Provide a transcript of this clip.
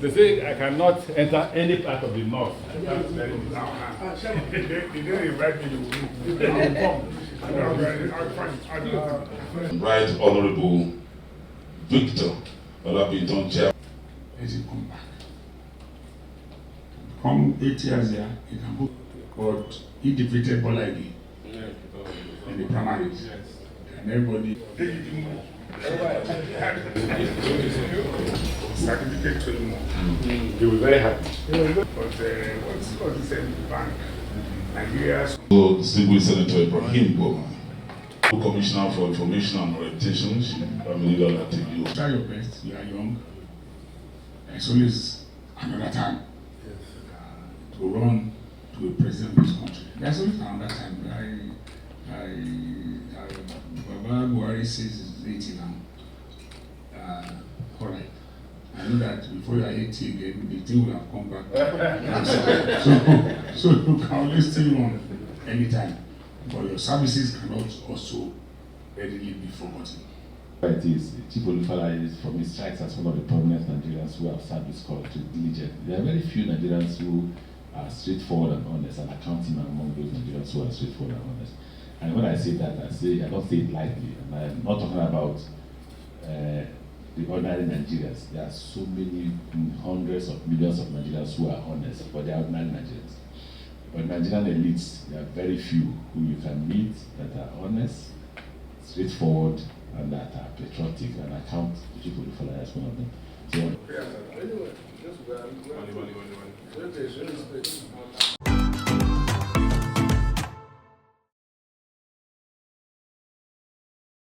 They say I cannot enter any part of the north. They didn't invite me to Right Honorable Victor Olabinton Chair. Let him come back. Come 8 years here, he can go. But he defeated Bolagi in the primaries. And everybody certificate to him. He was very happy. But what's the same bank? Nigeria. So, distinguished Senator Ibrahim Boma, Commissioner for Information and Orientation, Akeredolu. Try your best. You are young. It's always another time to run to a president of this country. There's always another time. Baba Buhari says it's 80 now. All right. I know that before you are 80 again, the thing will have come back. so you can always still run anytime. But your services cannot also readily be forgotten. It is Chibuike is from his strikes as one of the prominent Nigerians who have served this country diligently. There are very few Nigerians who are straightforward and honest, and accounting among those Nigerians who are straightforward and honest. And when I say that, I don't say it lightly. And I'm not talking about the ordinary Nigerians. There are so many hundreds of millions of Nigerians who are honest, but they are ordinary Nigerians. But Nigerian elites, there are very few who you can meet that are honest, straightforward, and that are patriotic, and account Chibuike as one of them. So,